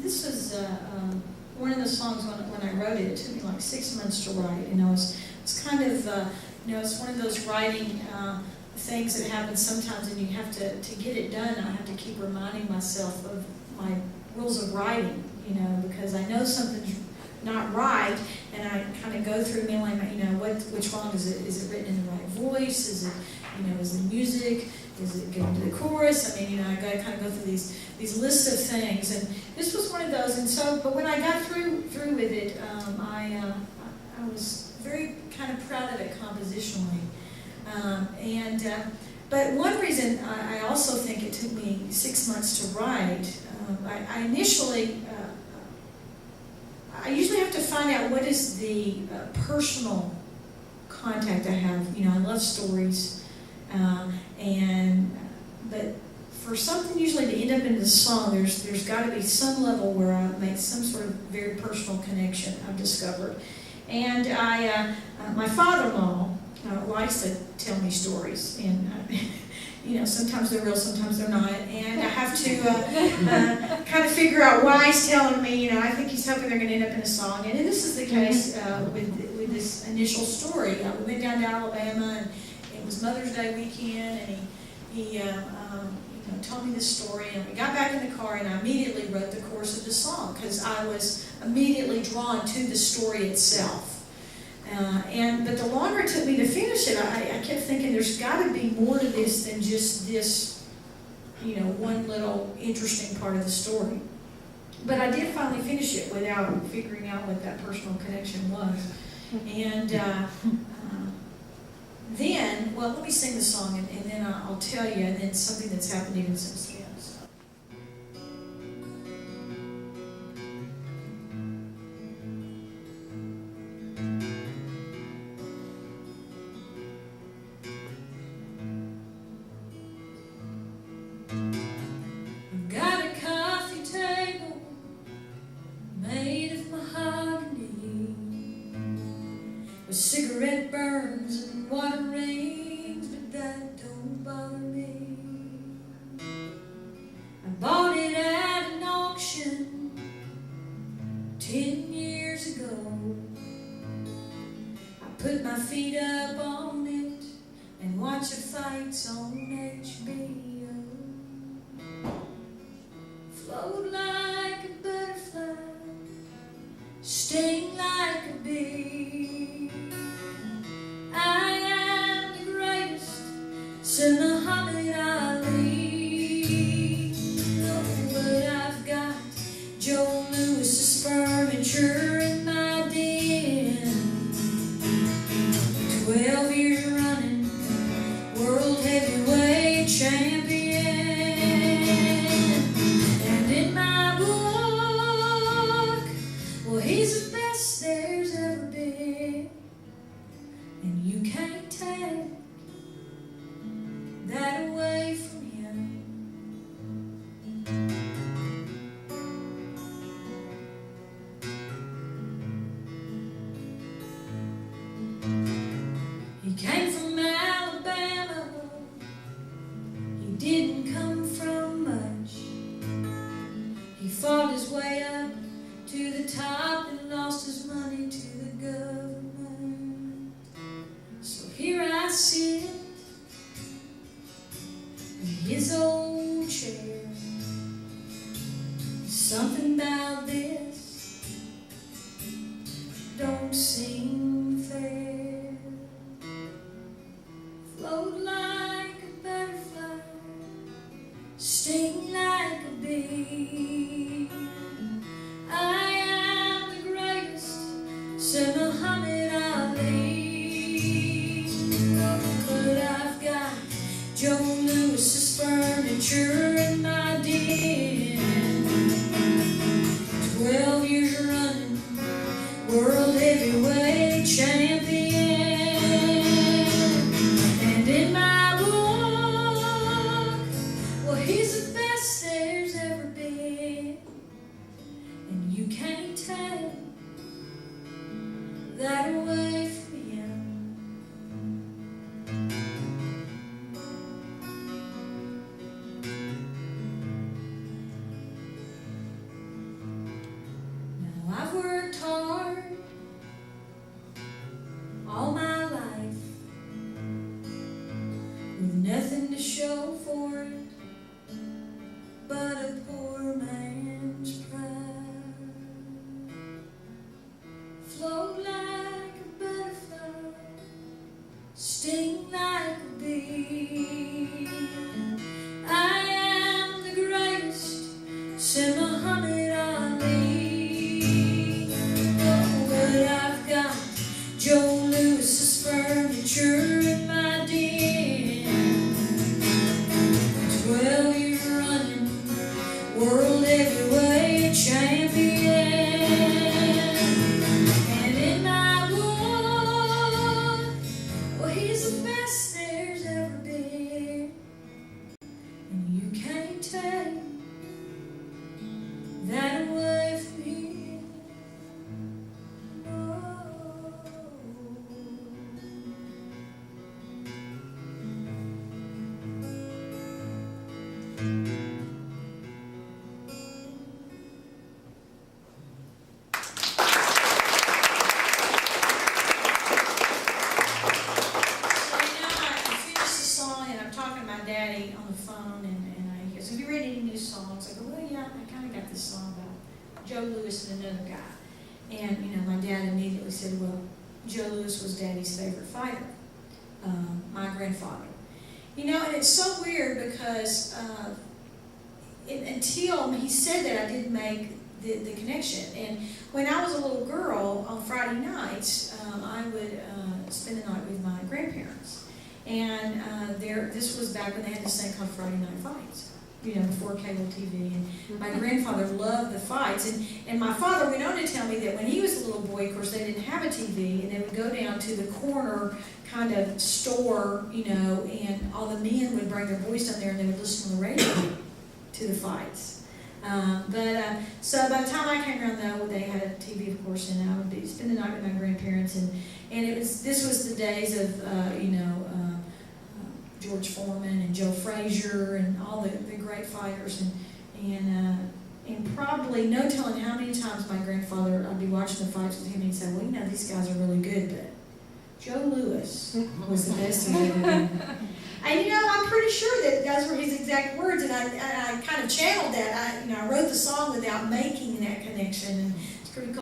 this was one of the songs when I wrote it. It took me like 6 months to write. It's kind of, it's one of those writing things that happen sometimes, and you have to get it done. I have to keep reminding myself of my rules of writing, because I know something's not right, and I kind of go through mentally, which one is it? Is it written in the right voice? Is it, is the music? Is it going to the chorus? I got to kind of go through these lists of things, and this was one of those. And so, but when I got through with it, I was very kind of proud of it compositionally. But one reason I also think it took me 6 months to write, I usually have to find out what is the personal contact I have. I love stories, but for something usually to end up in the song, there's got to be some level where I make some sort of very personal connection, I've discovered. And my father-in-law likes to tell me stories, and sometimes they're real, sometimes they're not, and I have to kind of figure out why he's telling me. I think he's hoping they're going to end up in a song, and this is the case with this initial story. We went down to Alabama, and it was Mother's Day weekend, and he told me this story, and we got back in the car, and I immediately wrote the chorus of the song because I was immediately drawn to the story itself. But the longer it took me to finish it, I kept thinking there's got to be more to this than just this, one little interesting part of the story. But I did finally finish it without figuring out what that personal connection was. And then, let me sing the song, and then I'll tell you, and then something that's happened even since then. Cigarette burns and water rains, but that don't bother me. I bought it at an auction 10 years ago. I put my feet up on it and watch the fights on HBO. Float like a butterfly, sting like a bee. I am the greatest, said Muhammad Ali. Oh, but I've got Joe Lewis's furniture in my den. 12 years running, world heavyweight champion. And in my book, he's the best there's ever been. And you can't take that away from him. He came from Alabama. He didn't come from much. He fought his way up to the top and lost his money to the government. So here I sit in his old chair. Something about this don't seem fair. Float like a butterfly, sting like a bee. I am the greatest, said Muhammad Ali. But I've got Joe Lewis's furniture in my den. 12 years running, world heavyweight champion. And in my book, he's the best there's ever been. And you can't take that away from him. show for it, but a poor man's pride. Float like a butterfly, sting like a bee. I am the greatest, said Muhammad Ali. Oh, but I've got Joe Louis's furniture in my den. 12-year running, world heavyweight champion. And in my book, well, he's the best there's ever been. And you can't take that away from him. Oh. Daddy on the phone, and he goes, have you read any new songs? I go, well, yeah, I kind of got this song about Joe Louis and another guy. And, my dad immediately said, well, Joe Louis was Daddy's favorite fighter, my grandfather. And it's so weird because until he said that, I didn't make the connection. And when I was a little girl, on Friday nights, I would spend the night with my grandparents. And this was back when they had this thing called Friday Night Fights, before cable TV. And my grandfather loved the fights. And my father went on to tell me that when he was a little boy, of course, they didn't have a TV, and they would go down to the corner kind of store, and all the men would bring their boys down there, and they would listen on the radio to the fights. So by the time I came around, though, they had a TV, of course, and I would spend the night with my grandparents, and this was the days of George Foreman and Joe Frazier and all the great fighters, and probably no telling how many times my grandfather, I'd be watching the fights with him, and he'd say, well, these guys are really good, but Joe Louis was the best he's ever been. And I'm pretty sure that those were his exact words, and I kind of channeled that. I wrote the song without making that connection, and